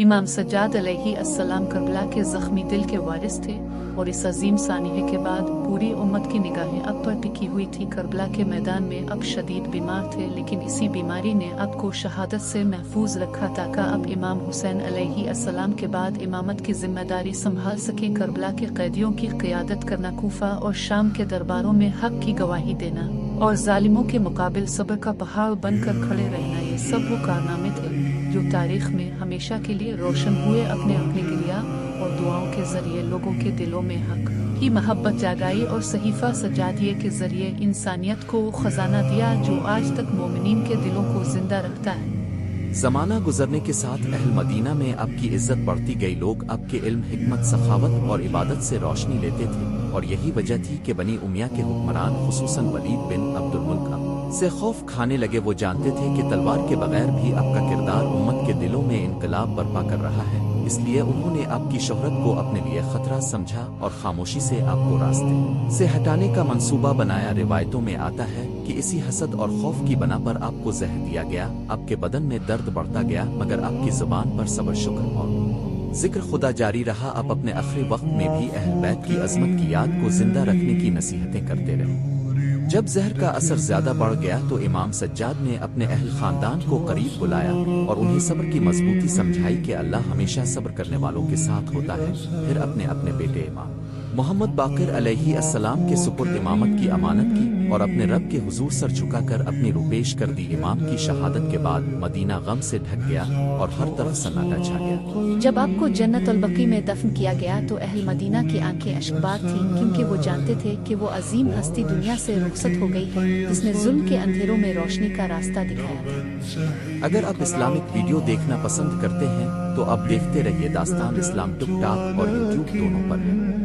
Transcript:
امام سجاد علیہ السلام کربلا کے زخمی دل کے وارث تھے، اور اس عظیم سانحے کے بعد پوری امت کی نگاہیں اب پر ٹکی ہوئی تھی۔ کربلا کے میدان میں اب شدید بیمار تھے، لیکن اسی بیماری نے اب کو شہادت سے محفوظ رکھا تاکہ اب امام حسین علیہ السلام کے بعد امامت کی ذمہ داری سنبھال سکیں۔ کربلا کے قیدیوں کی قیادت کرنا، کوفہ اور شام کے درباروں میں حق کی گواہی دینا، اور ظالموں کے مقابل صبر کا پہاڑ بن کر کھڑے رہنا، یہ سب وہ کارنامے تھے جو تاریخ میں ہمیشہ کے لیے روشن ہوئے۔ اپنے گریہ اور دعاؤں کے ذریعے لوگوں کے دلوں میں حق کی محبت جاگائی، اور صحیفہ سجادیہ کے ذریعے انسانیت کو وہ خزانہ دیا جو آج تک مومنین کے دلوں کو زندہ رکھتا ہے۔ زمانہ گزرنے کے ساتھ اہل مدینہ میں اب کی عزت بڑھتی گئی، لوگ اب کے علم، حکمت، سخاوت اور عبادت سے روشنی لیتے تھے، اور یہی وجہ تھی کہ بنی امیہ کے حکمران خصوصاً ولید بن عبد الملک سے خوف کھانے لگے۔ وہ جانتے تھے کہ تلوار کے بغیر بھی اب کا کردار امت کے دلوں میں انقلاب برپا کر رہا ہے، اس لیے انہوں نے اب کی شہرت کو اپنے لیے خطرہ سمجھا اور خاموشی سے اب کو راستے سے ہٹانے کا منصوبہ بنایا۔ روایتوں میں آتا ہے کہ اسی حسد اور خوف کی بنا پر آپ کو زہر دیا گیا، آپ کے بدن میں درد بڑھتا گیا، مگر آپ کی زبان پر صبر، شکر اور ذکر خدا جاری رہا۔ آپ اپنے آخری وقت میں بھی اہل بیت کی عظمت کی یاد کو زندہ رکھنے کی نصیحتیں کرتے رہے۔ جب زہر کا اثر زیادہ بڑھ گیا تو امام سجاد نے اپنے اہل خاندان کو قریب بلایا اور انہیں صبر کی مضبوطی سمجھائی کہ اللہ ہمیشہ صبر کرنے والوں کے ساتھ ہوتا ہے۔ پھر اپنے بیٹے امام محمد باقر علیہ السلام کے سپرد امامت کی امانت کی اور اپنے رب کے حضور سر جھکا کر اپنی روح پیش کر دی۔ امام کی شہادت کے بعد مدینہ غم سے ڈھک گیا اور ہر طرف سناٹا چھا گیا۔ جب آپ کو جنت البقیع میں دفن کیا گیا تو اہل مدینہ کی آنکھیں اشکبار تھیں، کیونکہ وہ جانتے تھے کہ وہ عظیم ہستی دنیا سے رخصت ہو گئی ہے جس نے ظلم کے اندھیروں میں روشنی کا راستہ دکھایا تھا۔ اگر آپ اسلامک ویڈیو دیکھنا پسند کرتے ہیں تو اب دیکھتے رہیے داستان اسلام ٹک ٹاک اور یوٹیوب دونوں پر ہے۔